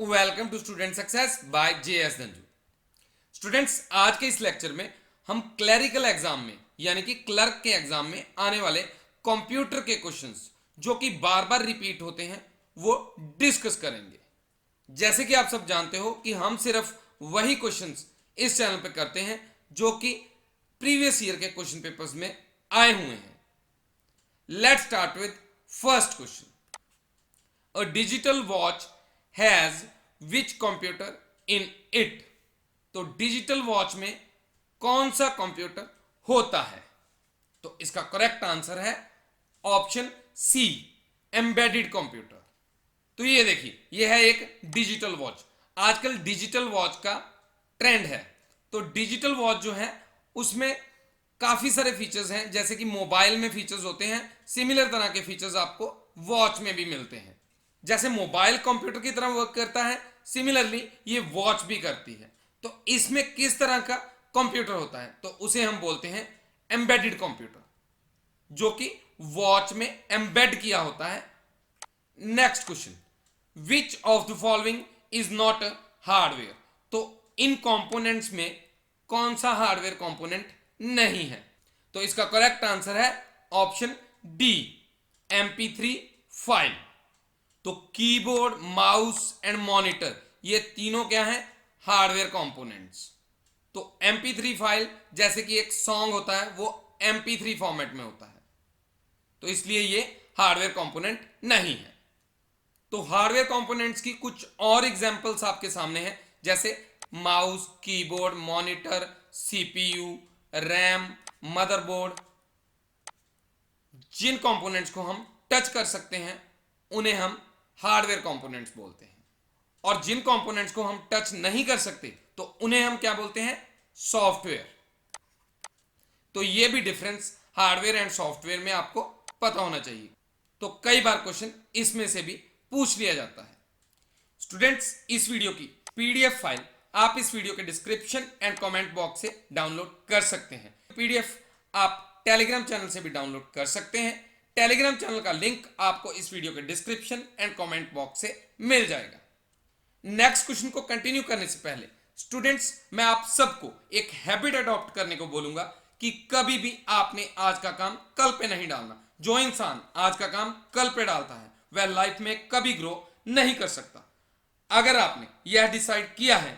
Welcome to student success by JS Dhanju. Students, आज के इस लेक्चर में हम क्लरिकल एग्जाम में यानी कि क्लर्क के एग्जाम में आने वाले कंप्यूटर के क्वेश्चंस जो कि बार बार रिपीट होते हैं वो डिस्कस करेंगे। जैसे कि आप सब जानते हो कि हम सिर्फ वही क्वेश्चंस इस चैनल पे करते हैं जो कि प्रीवियस ईयर के क्वेश्चन पेपर्स में आए हुए हैं। Let's start with first question. A digital watch has which computer in it? तो डिजिटल वॉच में कौन सा कंप्यूटर होता है? तो इसका करेक्ट आंसर है ऑप्शन सी, एम्बेडेड कंप्यूटर। तो ये देखिए, ये है एक डिजिटल वॉच। आजकल डिजिटल वॉच का ट्रेंड है। तो डिजिटल वॉच जो है उसमें काफी सारे फीचर्स हैं, जैसे कि मोबाइल में फीचर्स होते हैं, सिमिलर तरह के फीचर्स आपको वॉच में भी मिलते हैं। जैसे मोबाइल कंप्यूटर की तरह वर्क करता है, सिमिलरली ये वॉच भी करती है। तो इसमें किस तरह का कंप्यूटर होता है? तो उसे हम बोलते हैं एम्बेडेड कंप्यूटर, जो कि वॉच में एम्बेड किया होता है। Next question, which of the following is not hardware? तो इन कंपोनेंट्स में कौन सा हार्डवेयर कंपोनेंट नहीं है? तो इसका करेक्ट आंसर है ऑप्शन डी, MP3 फाइल। तो कीबोर्ड, माउस एंड मॉनिटर, ये तीनों क्या हैं? Hardware components. तो MP3 फाइल जैसे कि एक सॉन्ग होता है वो MP3 फॉर्मेट में होता है, तो इसलिए ये हार्डवेयर कंपोनेंट नहीं है। तो हार्डवेयर कंपोनेंट्स की कुछ और एग्जांपल्स आपके सामने हैं, जैसे mouse, keyboard, monitor, CPU, RAM, motherboard. जिन कंपोनेंट्स को हम टच कर सकते हैं उन्हें हम हार्डवेयर कंपोनेंट्स बोलते हैं, और जिन कंपोनेंट्स को हम टच नहीं कर सकते तो उन्हें हम क्या बोलते हैं? सॉफ्टवेयर। तो ये भी डिफरेंस हार्डवेयर एंड सॉफ्टवेयर में आपको पता होना चाहिए। तो कई बार क्वेश्चन इसमें से भी पूछ लिया जाता है। स्टूडेंट्स, इस वीडियो की PDF फाइल आप इस वीडियो के डिस्क्रिप्शन एंड कमेंट बॉक्स से डाउनलोड कर सकते हैं। PDF आप टेलीग्राम चैनल से भी डाउनलोड कर सकते हैं। टेलीग्राम चैनल का लिंक आपको इस वीडियो के डिस्क्रिप्शन एंड कमेंट बॉक्स से मिल जाएगा। नेक्स्ट क्वेश्चन को कंटिन्यू करने से पहले स्टूडेंट्स, मैं आप सबको एक हैबिट अडॉप्ट करने को बोलूंगा कि कभी भी आपने आज का काम कल पे नहीं डालना। जो इंसान आज का काम कल पे डालता है वह लाइफ में कभी ग्रो नहीं कर सकता। अगर आपने यह डिसाइड किया है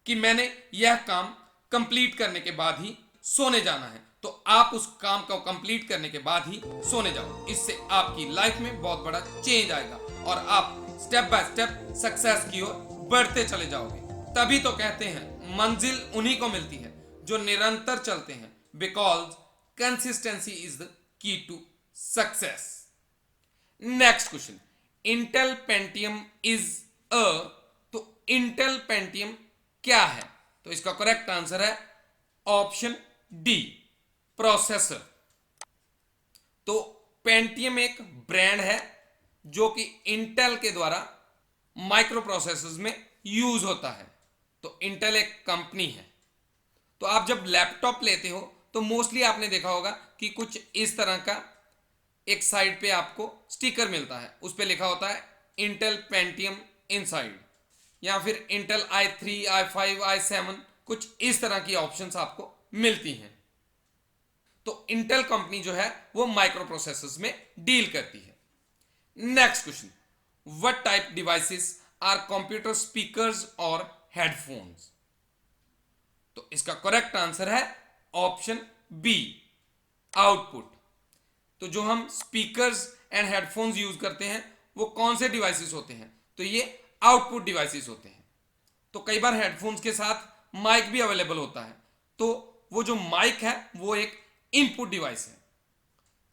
कि मैंने यह काम कंप्लीट करने के बाद ही सोने जाना है, तो आप उस काम को कंप्लीट करने के बाद ही सोने जाओ। इससे आपकी लाइफ में बहुत बड़ा चेंज आएगा और आप स्टेप बाय स्टेप सक्सेस की ओर बढ़ते चले जाओगे। तभी तो कहते हैं मंजिल उन्हीं को मिलती है जो निरंतर चलते हैं, because consistency is the key to success. Next question, Intel Pentium is a, तो इंटेल पेंटियम क्या है? तो इसका करेक्ट आंसर है ऑप्शन डी, प्रोसेसर। तो पेंटियम एक ब्रांड है जो कि इंटेल के द्वारा माइक्रो प्रोसेसर्स में यूज होता है। तो इंटेल एक कंपनी है। तो आप जब लैपटॉप लेते हो तो मोस्टली आपने देखा होगा कि कुछ इस तरह का एक साइड पे आपको स्टिकर मिलता है, उस पे लिखा होता है इंटेल पेंटियम इनसाइड, या फिर इंटेल i3, i5, i7, कुछ इस तरह की ऑप्शंस आपको मिलती हैं। तो इंटेल कंपनी जो है वो माइक्रो प्रोसेसर्स में डील करती है। Next question, what type devices are computer speakers और हेडफोन्स? तो इसका करेक्ट आंसर है ऑप्शन बी, आउटपुट। तो जो हम स्पीकर्स एंड हेडफोन्स यूज करते हैं वो कौन से डिवाइसेस होते हैं? तो ये आउटपुट डिवाइसेस होते हैं। तो कई बार हेडफोन्स के साथ माइक भी अवेलेबल होता है, तो वो जो माइक है वो एक इनपुट डिवाइस है।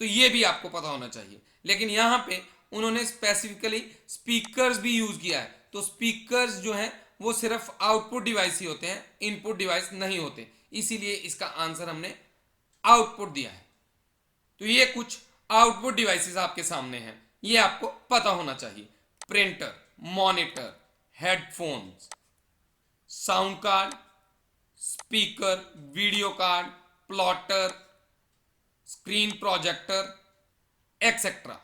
तो ये भी आपको पता होना चाहिए। लेकिन यहां पे उन्होंने स्पेसिफिकली स्पीकर्स भी यूज किया है। तो स्पीकर्स जो हैं वो सिर्फ आउटपुट डिवाइस ही होते हैं, इनपुट डिवाइस नहीं होते, इसीलिए इसका आंसर हमने आउटपुट दिया है। तो ये कुछ आउटपुट डिवाइसेस आपके सामने हैं, ये आपको पता होना चाहिए। Printer, monitor, headphones, sound card, speaker, video card, plotter, screen projector, etcetera.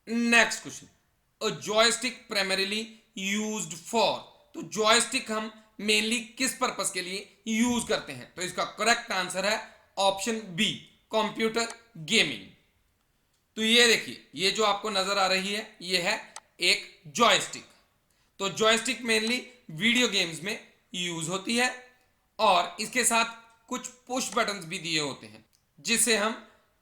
Next question, a joystick primarily used for? तो जॉयस्टिक हम मेनली किस पर्पस के लिए यूज करते हैं? तो इसका करेक्ट आंसर है ऑप्शन बी, कंप्यूटर गेमिंग। तो ये देखिए, ये जो आपको नजर आ रही है ये है एक जॉयस्टिक। तो जॉयस्टिक मेनली वीडियो गेम्स में यूज होती है और इसके साथ कुछ पुश बटन्स भी दिए होते हैं जिससे हम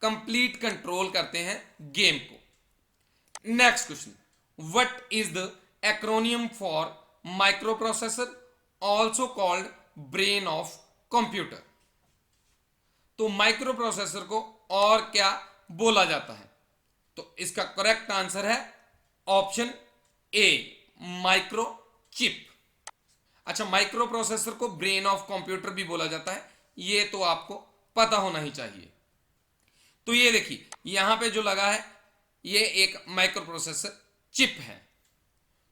कंप्लीट कंट्रोल करते हैं गेम को। Next question, what is the acromion for microprocessor also called brain of computer? तो माइक्रोप्रोसेसर को और क्या बोला जाता है? तो इसका करेक्ट आंसर है ऑप्शन ए, माइक्रो चिप। अच्छा, माइक्रो प्रोसेसर को ब्रेन ऑफ कंप्यूटर भी बोला जाता है, ये तो आपको पता होना ही चाहिए। तो ये देखिए, यहां पे जो लगा है ये एक माइक्रो प्रोसेसर चिप है,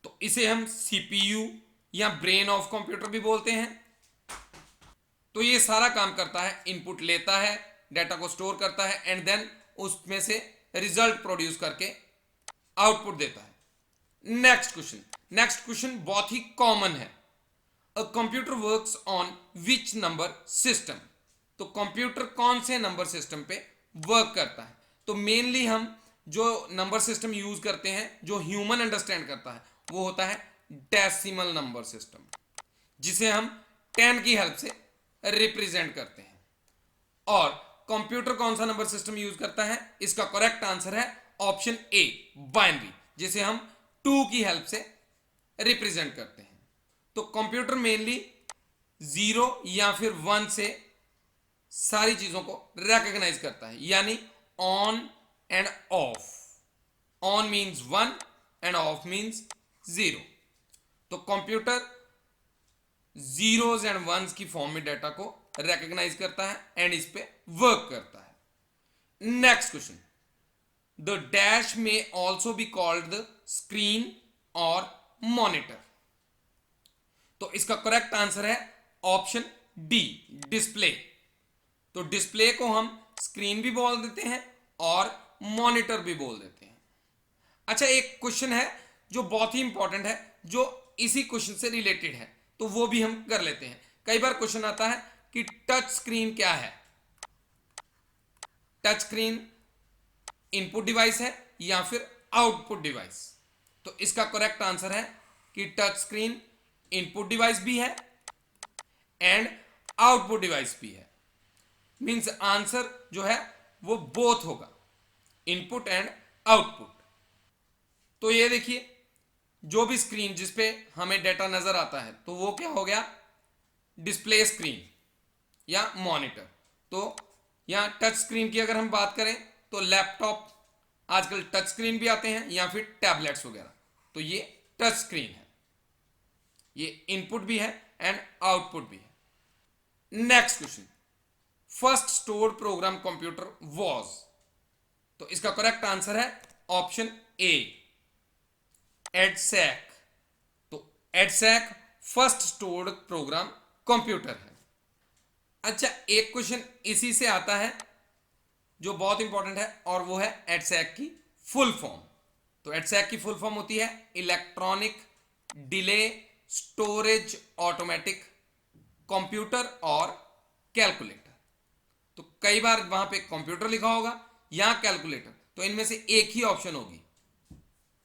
तो इसे हम सीपीयू या ब्रेन ऑफ कंप्यूटर भी बोलते हैं। तो ये सारा काम करता है, इनपुट लेता है, डाटा को स्टोर करता है एंड देन उसमें से रिजल्ट प्रोड्यूस करके आउटपुट देता है। नेक्स्ट क्वेश्चन बहुत ही कॉमन है, a computer works on which number system? तो कंप्यूटर कौन से नंबर सिस्टम पे वर्क करता है? तो मेनली हम जो नंबर सिस्टम यूज करते हैं, जो ह्यूमन अंडरस्टैंड करता है, वो होता है डेसिमल नंबर सिस्टम, जिसे हम 10 की हेल्प से रिप्रेजेंट करते हैं। और कंप्यूटर कौन सा नंबर सिस्टम यूज करता है? इसका करेक्ट आंसर है ऑप्शन ए, बाइनरी, जिसे हम 2 की हेल्प से रिप्रेजेंट करते हैं। तो कंप्यूटर मेनली 0 या फिर 1 से सारी चीजों को रिकॉग्नाइज करता है, यानी on end of. On means 1 end of means 0। तो कंप्यूटर जीरोज एंड वंस की फॉर्म में डाटा को रिकॉग्नाइज करता है एंड इस पे वर्क करता है। नेक्स्ट क्वेश्चन, द डैश में also be called the screen और मॉनिटर? तो इसका करेक्ट आंसर है ऑप्शन डी, डिस्प्ले। तो डिस्प्ले को हम स्क्रीन भी बोल देते हैं और मॉनिटर भी बोल देते हैं। अच्छा, एक क्वेश्चन है जो बहुत ही इंपॉर्टेंट है, जो इसी क्वेश्चन से रिलेटेड है, तो वो भी हम कर लेते हैं। कई बार क्वेश्चन आता है कि टच स्क्रीन क्या है? टच स्क्रीन इनपुट डिवाइस है या फिर आउटपुट डिवाइस? तो इसका करेक्ट आंसर है कि टच स्क्रीन इनपुट डिवाइस भी है एंड आउटपुट डिवाइस भी है। मींस आंसर जो है वो बोथ होगा, इनपुट एंड आउटपुट। तो ये देखिए, जो भी स्क्रीन जिसपे हमें डाटा नजर आता है, तो वो क्या हो गया? डिस्प्ले स्क्रीन या मॉनिटर। तो यहां टच स्क्रीन की अगर हम बात करें तो लैपटॉप, आजकल टच स्क्रीन भी आते हैं या फिर टैबलेट्स वगैरह, तो ये टच स्क्रीन है, ये इनपुट भी है एंड आउटपुट भी है। Next question, first stored program computer was? तो इसका करेक्ट आंसर है ऑप्शन ए, एडसैक। तो EDSAC first stored program computer है। अच्छा, एक क्वेश्चन इसी से आता है जो बहुत इंपॉर्टेंट है, और वो है एडसैक की फुल फॉर्म। तो एडसैक की फुल फॉर्म होती है electronic delay storage automatic computer और कैलकुलेटर। तो कई बार वहां पे कंप्यूटर लिखा होगा या कैलकुलेटर, तो इनमें से एक ही ऑप्शन होगी,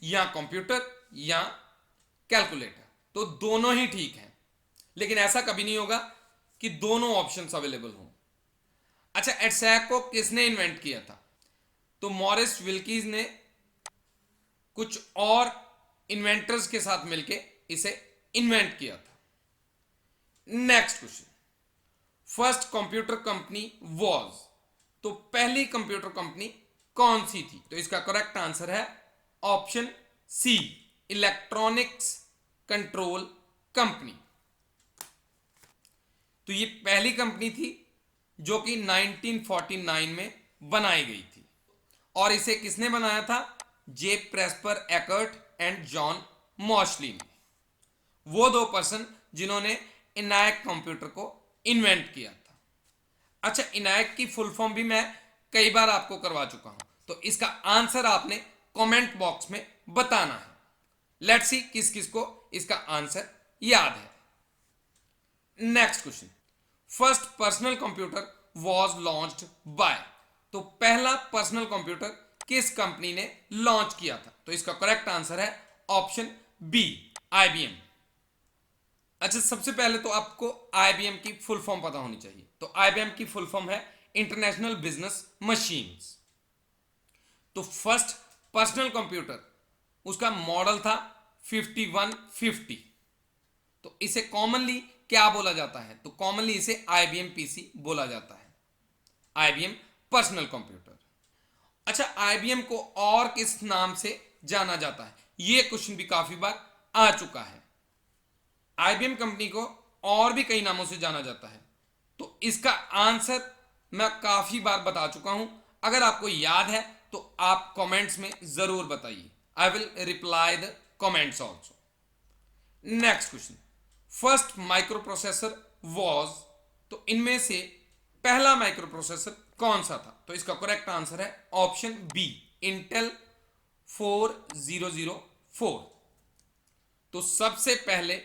या कंप्यूटर या कैलकुलेटर। तो दोनों ही ठीक है, लेकिन ऐसा कभी नहीं होगा कि दोनों ऑप्शंस अवेलेबल हों। अच्छा, एडसैक को किसने इन्वेंट किया था? तो मॉरिस विल्कीज ने कुछ और इन्वेंटर्स के साथ मिलकर इसे इन्वेंट किया था। Next question, first computer company was? तो पहली कंप्यूटर कंपनी कौन सी थी? तो इसका करेक्ट आंसर है option C, electronics control company. तो ये पहली कंपनी थी जो कि 1949 में बनाई गई थी, और इसे किसने बनाया था? जे प्रेस्पर एकर्ट एंड जॉन मॉशली ने, वो 2 पर्सन जिन्होंने इनैक कंप्यूटर को इन्वेंट किया था। अच्छा, इनैक की फुल फॉर्म भी मैं कई बार आपको करवा चुका हूं, तो इसका आंसर आपने कमेंट बॉक्स में बताना है। लेट्स सी किस किस को इसका आंसर याद है। Next question, first personal computer was launched by. तो पहला पर्सनल कंप्यूटर किस कंपनी ने लॉन्च किया था? तो इसका करेक्ट आंसर है ऑप्शन बी, आईबीएम। अच्छा, सबसे पहले तो आपको आईबीएम की फुल फॉर्म पता होनी चाहिए। तो आईबीएम की फुल फॉर्म है इंटरनेशनल बिजनेस मशीन्स। तो फर्स्ट पर्सनल कंप्यूटर, उसका मॉडल था 5150। तो इसे कॉमनली क्या बोला जाता है? तो कॉमनली इसे आईबीएम पीसी बोला जाता है, आईबीएम पर्सनल कंप्यूटर। अच्छा, आईबीएम को और किस नाम से जाना जाता है? यह क्वेश्चन भी काफी बार आ चुका है। आईबीएम कंपनी को और भी कई नामों से जाना जाता है। तो इसका आंसर मैं काफी बार बता चुका हूं। अगर आपको याद है तो आप कमेंट्स में जरूर बताइए। I will reply the comments also. Next question, first micro processor was. तो इनमें से पहला माइक्रो प्रोसेसर कौन सा था? तो इसका करेक्ट आंसर है ऑप्शन बी, इंटेल 4004। तो सबसे पहले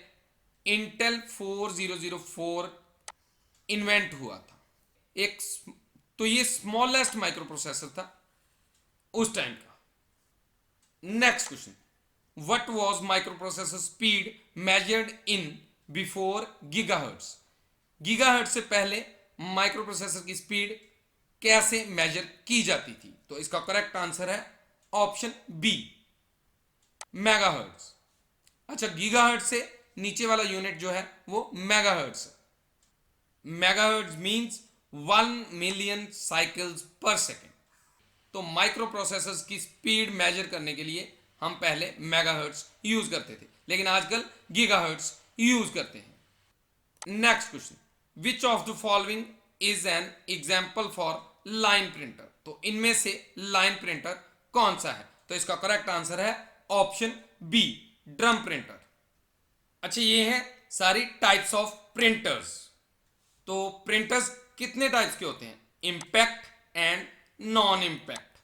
इंटेल 4004 इन्वेंट हुआ था। तो ये स्मॉलेस्ट माइक्रो प्रोसेसर था उस टाइम का। Next question, what was micro processor speed measured in before gigahertz. Gigahertz से पहले माइक्रो प्रोसेसर की स्पीड कैसे मेजर की जाती थी? तो इसका करेक्ट आंसर है ऑप्शन बी, मेगाहर्ट्ज। अच्छा, गीगाहर्ट्ज से नीचे वाला यूनिट जो है वो मेगाहर्ट्ज है। मेगाहर्ट्ज मींस 1 मिलियन साइकिल्स पर सेकेंड। तो माइक्रो प्रोसेसर्स की स्पीड मेजर करने के लिए हम पहले मेगाहर्ट्ज यूज करते थे, लेकिन आजकल गीगाहर्ट्ज यूज करते हैं। Next question, which of the following is an example for line printer. तो इनमें से लाइन प्रिंटर कौन सा है? तो इसका करेक्ट आंसर है ऑप्शन बी, ड्रम प्रिंटर। अच्छा, ये है सारी टाइप्स ऑफ प्रिंटर्स। तो प्रिंटर्स कितने टाइप्स के होते हैं? Impact and non impact.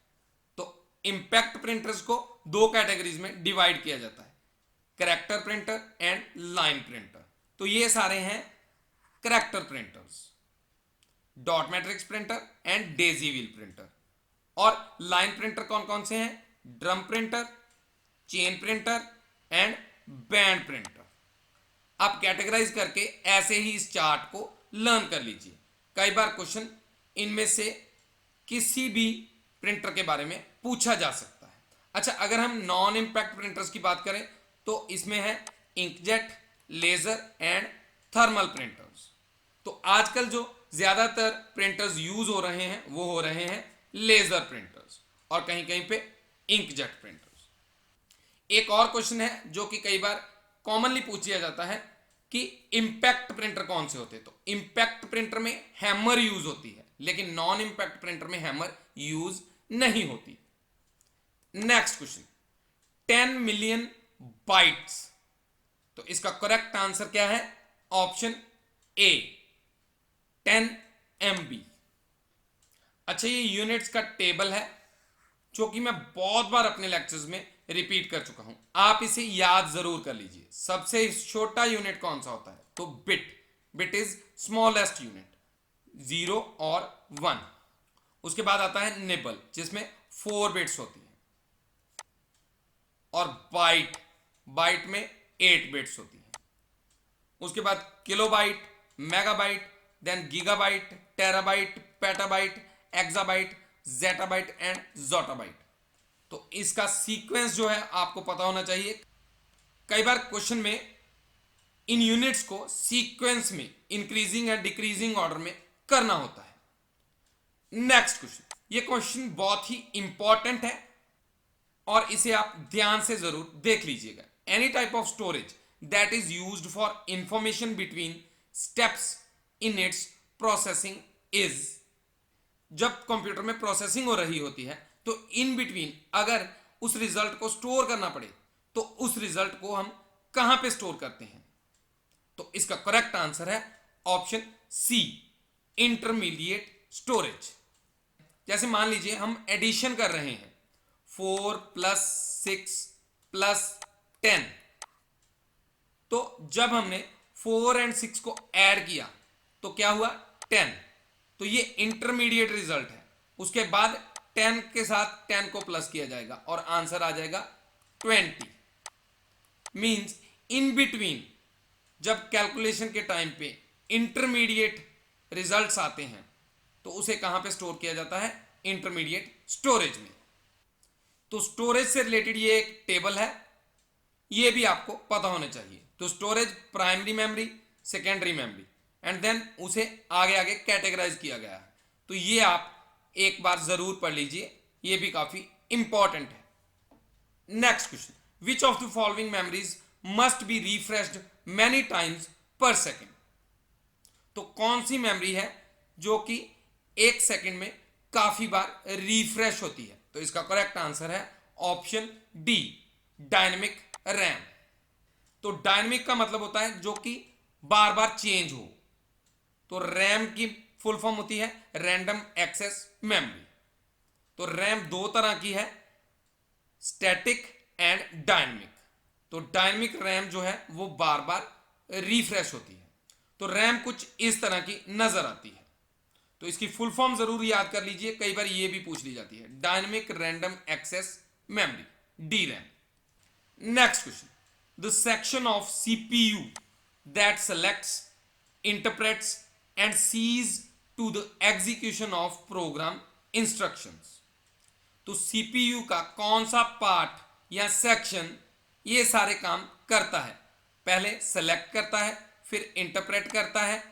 तो इंपैक्ट प्रिंटर्स को दो कैटेगरीज में डिवाइड किया जाता है, character printer and line printer. तो ये सारे हैं character printers, dot matrix printer and Daisy wheel printer. और लाइन प्रिंटर कौन कौन से हैं? Drum printer, chain printer and band printer. आप कैटेगराइज करके ऐसे ही इस चार्ट को लर्न कर लीजिए। कई बार क्वेश्चन इनमें से किसी भी प्रिंटर के बारे में पूछा जा सकता है। अच्छा, अगर हम नॉन इंपैक्ट प्रिंटर्स की बात करें तो इसमें है inkjet, laser and thermal printers. तो आजकल जो ज्यादातर प्रिंटर्स यूज हो रहे हैं वो हो रहे हैं लेजर प्रिंटर्स और कहीं कहीं पे इंकजेट प्रिंटर्स। एक और क्वेश्चन है जो कि कई बार कॉमनली पूछा जाता है कि इंपैक्ट प्रिंटर कौन से होते हैं। तो इंपैक्ट प्रिंटर में हैमर यूज होती है, लेकिन नॉन इंपैक्ट प्रिंटर में हैमर यूज नहीं होती। Next question, 10 million bytes. तो इसका करेक्ट आंसर क्या है? Option A, 10 MB। अच्छा, ये यूनिट्स का टेबल है जो कि मैं बहुत बार अपने लेक्चर्स में रिपीट कर चुका हूं। आप इसे याद जरूर कर लीजिए। सबसे छोटा यूनिट कौन सा होता है? तो बिट इज स्मॉलेस्ट यूनिट, 0 और 1। उसके बाद आता है निबल जिसमें 4 बिट्स होती है, और बाइट में 8 बिट्स होती है। उसके बाद kilobyte, megabyte, then gigabyte, terabyte, petabyte, exabyte, zettabyte and yottabyte. तो इसका सीक्वेंस जो है आपको पता होना चाहिए। कई बार क्वेश्चन में इन यूनिट्स को सीक्वेंस में इंक्रीजिंग एंड डिक्रीजिंग ऑर्डर में करना होता है। नेक्स्ट क्वेश्चन, ये क्वेश्चन बहुत ही इंपॉर्टेंट है और इसे आप ध्यान से जरूर देख लीजिएगा। Any type of storage that is used for information between steps in its processing is. जब कंप्यूटर में प्रोसेसिंग हो रही होती है तो इन बिटवीन अगर उस रिजल्ट को स्टोर करना पड़े तो उस रिजल्ट को हम कहां पे स्टोर करते हैं? तो इसका करेक्ट आंसर है ऑप्शन सी, इंटरमीडिएट स्टोरेज। जैसे मान लीजिए हम एडिशन कर रहे हैं, 4 + 6 + 10। तो जब हमने 4 और 6 को ऐड किया तो क्या हुआ 10, तो ये इंटरमीडिएट रिजल्ट है। उसके बाद 10 के साथ 10 को प्लस किया जाएगा और आंसर आ जाएगा 20। मींस इन बिटवीन जब कैलकुलेशन के टाइम पे इंटरमीडिएट रिजल्ट्स आते हैं तो उसे कहां पे स्टोर किया जाता है, इंटरमीडिएट स्टोरेज में। तो स्टोरेज से रिलेटेड ये एक टेबल है, ये भी आपको पता होना चाहिए। तो storage primary memory, secondary memory and then उसे आगे आगे कैटेगराइज किया गया है। तो ये आप एक बार जरूर पढ़ लीजिए, ये भी काफी इंपॉर्टेंट है। Next question, which of the following memories must be refreshed many times पर सेकेंड। तो कौन सी मेमोरी है जो कि 1 सेकेंड में काफी बार रिफ्रेश होती है। तो इसका करेक्ट आंसर है ऑप्शन डी, डायनेमिक रैम। तो डायनेमिक का मतलब होता है जो कि बार बार चेंज हो। तो रैम की फुल फॉर्म होती है रैंडम एक्सेस मेमोरी। तो रैम दो तरह की है, स्टैटिक एंड डायनेमिक। तो डायनेमिक रैम जो है वो बार बार रिफ्रेश होती है। तो रैम कुछ इस तरह की नजर आती है। तो इसकी फुल फॉर्म जरूर याद कर लीजिए, कई बार ये भी पूछ ली जाती है, dynamic random access memory, D RAM. Next question, the section of CPU that selects, interprets and sees to the execution of program instructions. तो सीपीयू का कौन सा पार्ट या सेक्शन ये सारे काम करता है, पहले सेलेक्ट करता है, फिर इंटरप्रेट करता है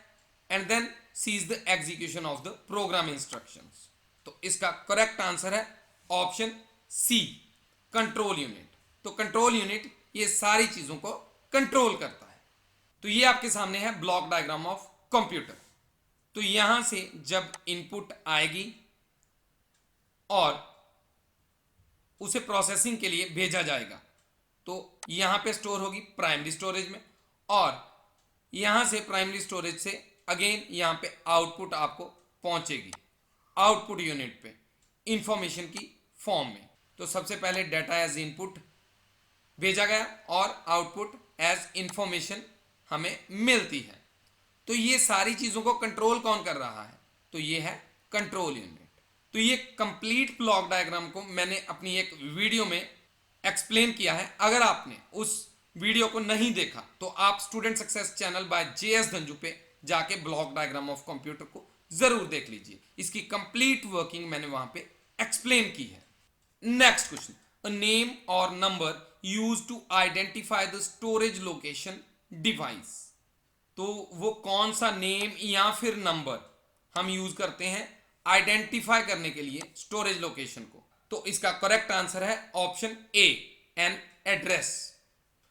and then sees the execution of the program instructions. तो इसका करेक्ट आंसर है ऑप्शन सी, कंट्रोल यूनिट। तो कंट्रोल यूनिट ये सारी चीजों को कंट्रोल करता है। तो ये आपके सामने है ब्लॉक डायग्राम ऑफ कंप्यूटर। तो यहां से जब इनपुट आएगी और उसे प्रोसेसिंग के लिए भेजा जाएगा तो यहां पे स्टोर होगी प्राइमरी स्टोरेज में, और यहां से प्राइमरी स्टोरेज से अगेन यहां पे आउटपुट आपको पहुंचेगी आउटपुट यूनिट पे इंफॉर्मेशन की फॉर्म में। तो सबसे पहले डाटा एज इनपुट भेजा गया और आउटपुट एज इंफॉर्मेशन हमें मिलती है। तो ये सारी चीजों को कंट्रोल कौन कर रहा है, तो ये है कंट्रोल यूनिट। तो ये कंप्लीट ब्लॉक डायग्राम को मैंने अपनी एक वीडियो में एक्सप्लेन किया है। अगर आपने उस वीडियो को नहीं देखा तो आप student success channel by JS Dhanju पे जाके ब्लॉक डायग्राम ऑफ कंप्यूटर को जरूर देख लीजिए। इसकी कंप्लीट वर्किंग मैंने वहां पे एक्सप्लेन की है। Next question, a name or number use to identify the storage location device. तो वो कौन सा नेम या फिर नंबर हम यूज करते हैं आइडेंटिफाई करने के लिए स्टोरेज लोकेशन को। तो इसका करेक्ट आंसर है ऑप्शन ए, एन एड्रेस।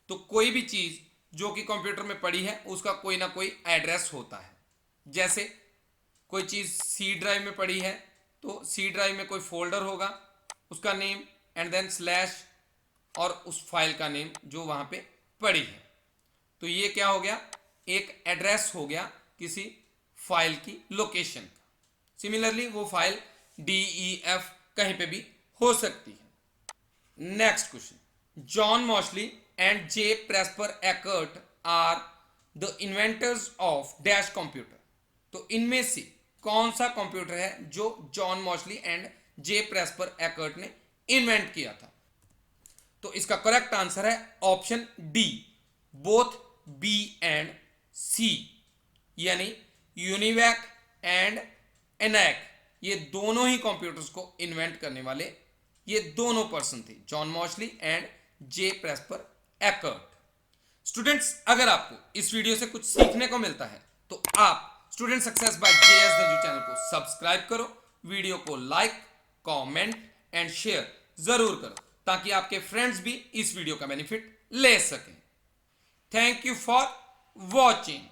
तो कोई भी चीज जो कि कंप्यूटर में पड़ी है उसका कोई ना कोई एड्रेस होता है। जैसे कोई चीज सी ड्राइव में पड़ी है तो सी ड्राइव में कोई फोल्डर होगा, उसका नेम एंड देन स्लैश और उस फाइल का नेम जो वहां पे पड़ी है। तो ये क्या हो गया, एक एड्रेस हो गया किसी फाइल की लोकेशन का। सिमिलरली वो फाइल DEF कहीं पे भी हो सकती है। Next question, John Mauchly and J. Presper Eckert are the inventors of dash computer. तो इनमें से कौन सा कंप्यूटर है जो John Mauchly and J. Presper Eckert ने इन्वेंट किया था। तो इसका करेक्ट आंसर है option D, both B and C, यानी यूनिवैक एंड एनैक। ये दोनों ही कंप्यूटर्स को इन्वेंट करने वाले ये दोनों पर्सन थे, John Mauchly and J. Presper Eckert। Students, अगर आपको इस वीडियो से कुछ सीखने को मिलता है तो आप student success by JS Dhanju channel को सब्सक्राइब करो, वीडियो को लाइक, कमेंट एंड शेयर जरूर करो ताकि आपके फ्रेंड्स भी इस वीडियो का बेनिफिट ले सकें। Thank you for watching.